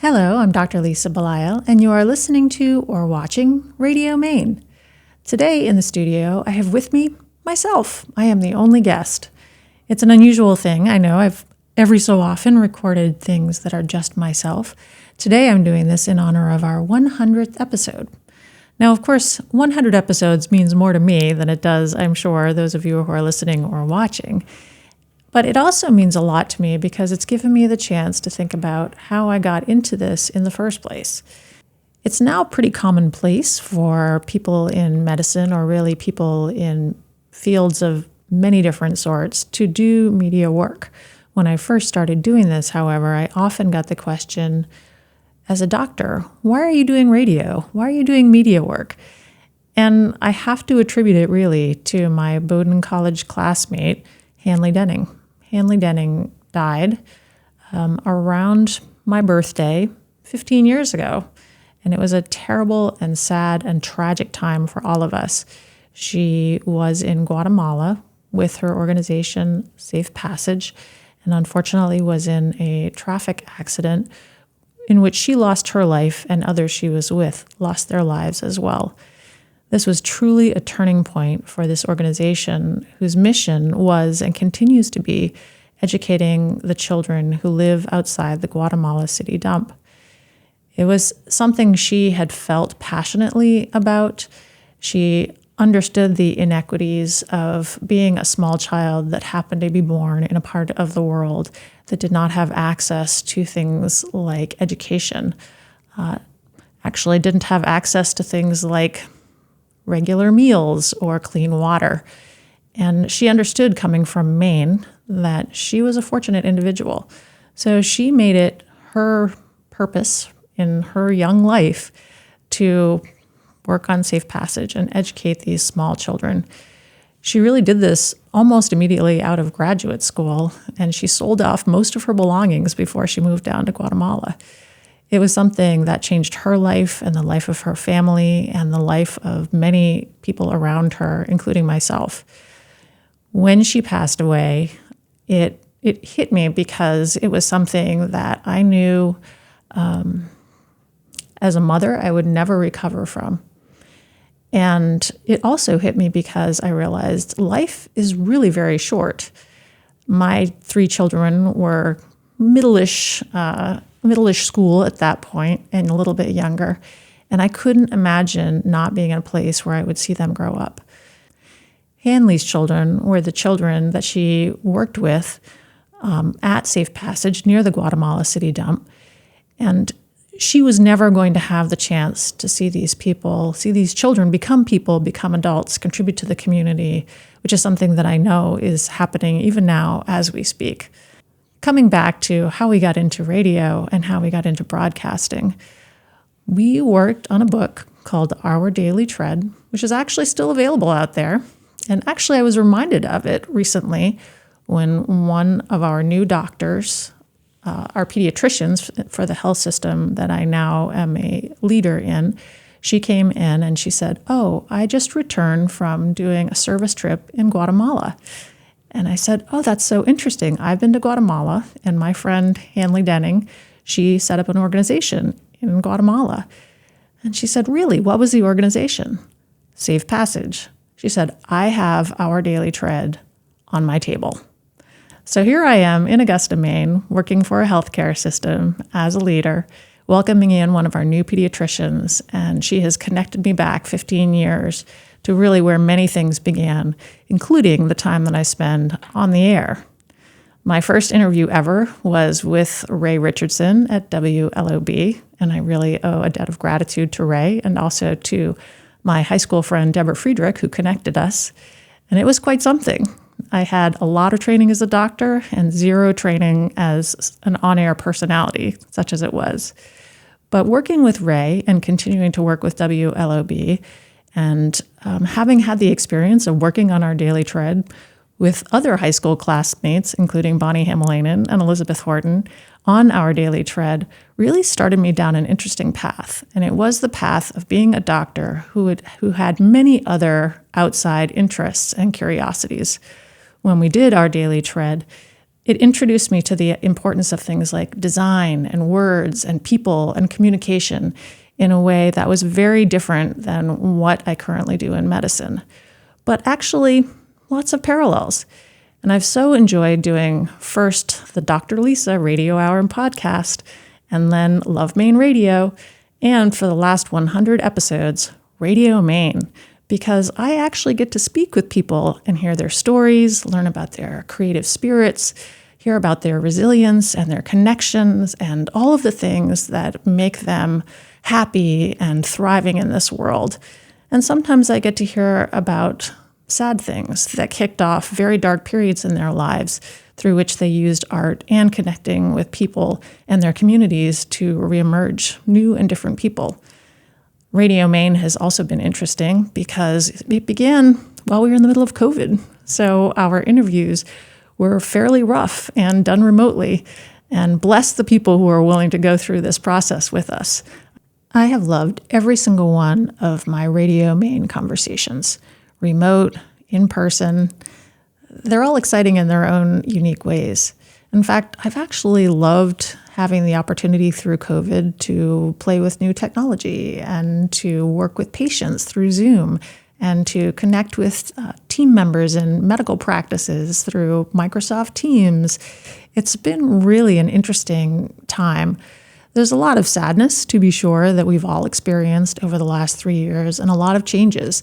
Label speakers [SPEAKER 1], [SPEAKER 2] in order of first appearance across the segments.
[SPEAKER 1] Hello, I'm Dr. Lisa Belisle, and you are listening to or watching Radio Maine. Today in the studio, I have with me myself. I am the only guest. It's an unusual thing. I know I've every so often recorded things that are just myself. Today I'm doing this in honor of our 100th episode. Now, of course, 100 episodes means more to me than it does, I'm sure, those of you who are listening or watching. But it also means a lot to me because it's given me the chance to think about how I got into this in the first place. It's now pretty commonplace for people in medicine, or really people in fields of many different sorts, to do media work. When I first started doing this, however, I often got the question, as a doctor, why are you doing radio? Why are you doing media work? And I have to attribute it really to my Bowdoin College classmate, Hanley Denning. Hanley Denning died around my birthday 15 years ago, and it was a terrible and sad and tragic time for all of us. She was in Guatemala with her organization, Safe Passage, and unfortunately was in a traffic accident in which she lost her life and others she was with lost their lives as well. This was truly a turning point for this organization whose mission was and continues to be educating the children who live outside the Guatemala City dump. It was something she had felt passionately about. She understood the inequities of being a small child that happened to be born in a part of the world that did not have access to things like education, actually didn't have access to things like regular meals or clean water. And she understood, coming from Maine, that she was a fortunate individual. So she made it her purpose in her young life to work on Safe Passage and educate these small children. She really did this almost immediately out of graduate school, and she sold off most of her belongings before she moved down to Guatemala. It was something that changed her life and the life of her family and the life of many people around her, including myself. When she passed away, it hit me because it was something that I knew as a mother I would never recover from. And it also hit me because I realized life is really very short. My 3 children were middle-ish school at that point and a little bit younger, and I couldn't imagine not being in a place where I would see them grow up. Hanley's children were the children that she worked with at Safe Passage near the Guatemala City dump, and she was never going to have the chance to see these children become people, become adults, contribute to the community, which is something that I know is happening even now as we speak. Coming back to how we got into radio and how we got into broadcasting, we worked on a book called Our Daily Tread, which is actually still available out there. And actually, I was reminded of it recently when one of our new doctors, our pediatricians for the health system that I now am a leader in, she came in and she said, "Oh, I just returned from doing a service trip in Guatemala." And I said, "Oh, that's so interesting. I've been to Guatemala, and my friend Hanley Denning, she set up an organization in Guatemala." And she said, "Really? What was the organization?" "Safe Passage." She said, "I have Our Daily Tread on my table." So here I am in Augusta, Maine, working for a healthcare system as a leader, welcoming in one of our new pediatricians, and she has connected me back 15 years to really where many things began, including the time that I spend on the air. My first interview ever was with Ray Richardson at WLOB, and I really owe a debt of gratitude to Ray and also to my high school friend Deborah Friedrich, who connected us, and it was quite something. I had a lot of training as a doctor and 0 training as an on-air personality, such as it was. But working with Ray and continuing to work with WLOB and having had the experience of working on Our Daily Tread with other high school classmates, including Bonnie Hamalainen and Elizabeth Horton, on Our Daily Tread really started me down an interesting path. And it was the path of being a doctor who had many other outside interests and curiosities. When we did Our Daily Tread, It introduced me to the importance of things like design and words and people and communication in a way that was very different than what I currently do in medicine. But actually, lots of parallels. And I've so enjoyed doing first the Dr. Lisa Radio Hour and podcast, and then Love Maine Radio, and for the last 100 episodes, Radio Maine, because I actually get to speak with people and hear their stories, learn about their creative spirits, hear about their resilience and their connections and all of the things that make them happy and thriving in this world. And sometimes I get to hear about sad things that kicked off very dark periods in their lives through which they used art and connecting with people and their communities to reemerge new and different people. Radio Maine has also been interesting because it began while we were in the middle of COVID. So our interviews were fairly rough and done remotely, and bless the people who are willing to go through this process with us. I have loved every single one of my Radio Maine conversations, remote, in person. They're all exciting in their own unique ways. In fact, I've actually loved having the opportunity through COVID to play with new technology and to work with patients through Zoom and to connect with team members in medical practices through Microsoft Teams. It's been really an interesting time. There's a lot of sadness, to be sure, that we've all experienced over the last 3 years and a lot of changes.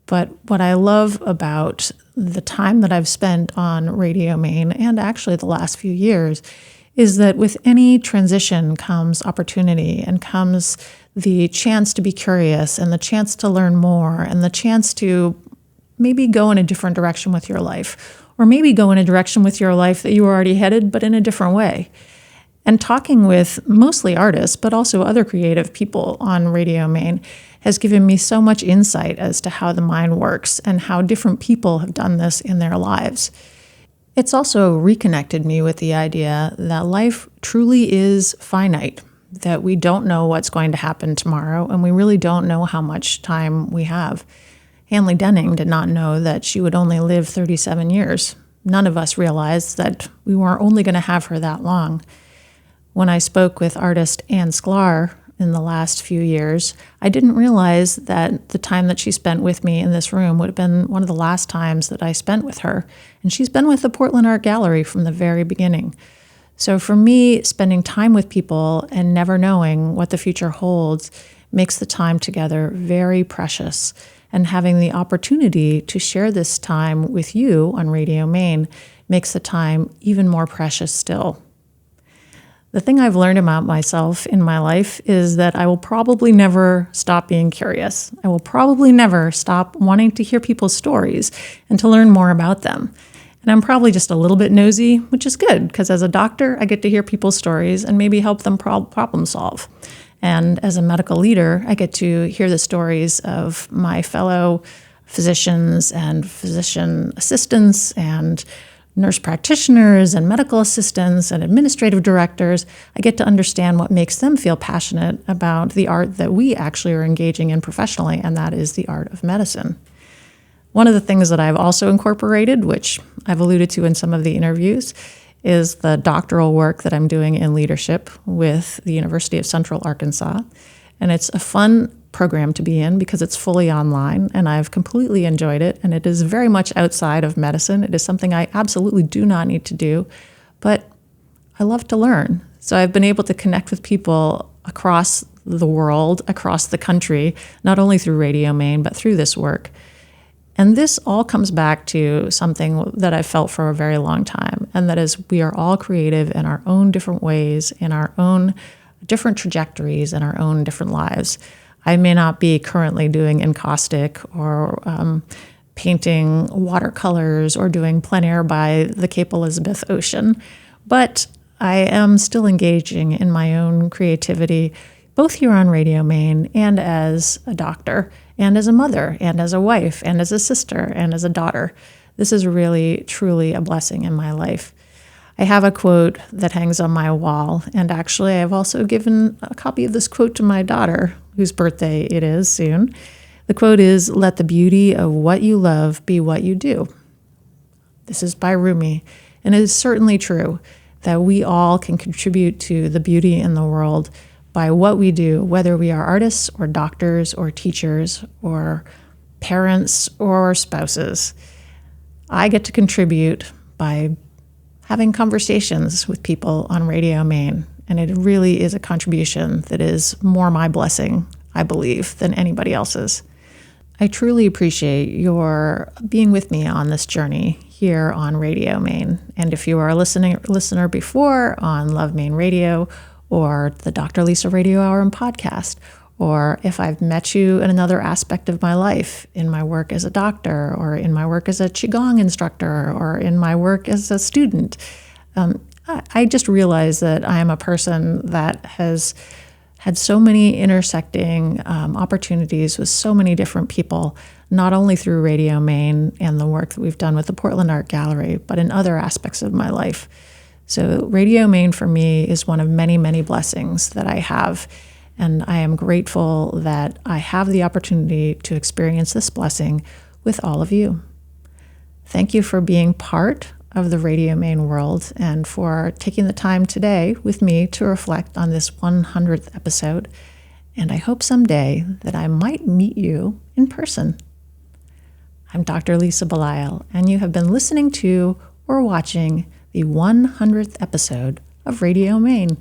[SPEAKER 1] But what I love about the time that I've spent on Radio Maine, and actually the last few years, is that with any transition comes opportunity and comes the chance to be curious and the chance to learn more and the chance to maybe go in a different direction with your life, or maybe go in a direction with your life that you were already headed, but in a different way. And talking with mostly artists, but also other creative people on Radio Maine has given me so much insight as to how the mind works and how different people have done this in their lives. It's also reconnected me with the idea that life truly is finite, that we don't know what's going to happen tomorrow, and we really don't know how much time we have. Hanley Denning did not know that she would only live 37 years. None of us realized that we were only going to have her that long. When I spoke with artist Anne Sklar in the last few years, I didn't realize that the time that she spent with me in this room would have been one of the last times that I spent with her. And she's been with the Portland Art Gallery from the very beginning. So for me, spending time with people and never knowing what the future holds makes the time together very precious. And having the opportunity to share this time with you on Radio Maine makes the time even more precious still. The thing I've learned about myself in my life is that I will probably never stop being curious. I will probably never stop wanting to hear people's stories and to learn more about them. And I'm probably just a little bit nosy, which is good, because as a doctor, I get to hear people's stories and maybe help them problem solve. And as a medical leader, I get to hear the stories of my fellow physicians and physician assistants and nurse practitioners and medical assistants and administrative directors. I get to understand what makes them feel passionate about the art that we actually are engaging in professionally, and that is the art of medicine. One of the things that I've also incorporated, which I've alluded to in some of the interviews, is the doctoral work that I'm doing in leadership with the University of Central Arkansas. And it's a fun program to be in because it's fully online, and I've completely enjoyed it, and it is very much outside of medicine. It is something I absolutely do not need to do, but I love to learn. So I've been able to connect with people across the world, across the country, not only through Radio Maine, but through this work. And this all comes back to something that I've felt for a very long time, and that is we are all creative in our own different ways, in our own different trajectories, in our own different lives. I may not be currently doing encaustic or painting watercolors or doing plein air by the Cape Elizabeth Ocean, but I am still engaging in my own creativity, both here on Radio Maine and as a doctor and as a mother and as a wife and as a sister and as a daughter. This is really, truly a blessing in my life. I have a quote that hangs on my wall, and actually I've also given a copy of this quote to my daughter, whose birthday it is soon. The quote is, "Let the beauty of what you love be what you do." This is by Rumi, And it is certainly true that we all can contribute to the beauty in the world by what we do, whether we are artists or doctors or teachers or parents or spouses. I get to contribute by having conversations with people on Radio Maine, and it really is a contribution that is more my blessing, I believe, than anybody else's. I truly appreciate your being with me on this journey here on Radio Maine. And if you are a listener before on Love Maine Radio or the Dr. Lisa Radio Hour and podcast, or if I've met you in another aspect of my life, in my work as a doctor, or in my work as a Qigong instructor, or in my work as a student, I just realized that I am a person that has had so many intersecting opportunities with so many different people, not only through Radio Maine and the work that we've done with the Portland Art Gallery, but in other aspects of my life. So Radio Maine for me is one of many, many blessings that I have. And I am grateful that I have the opportunity to experience this blessing with all of you. Thank you for being part of the Radio Maine world and for taking the time today with me to reflect on this 100th episode. And I hope someday that I might meet you in person. I'm Dr. Lisa Belisle, and you have been listening to or watching the 100th episode of Radio Maine.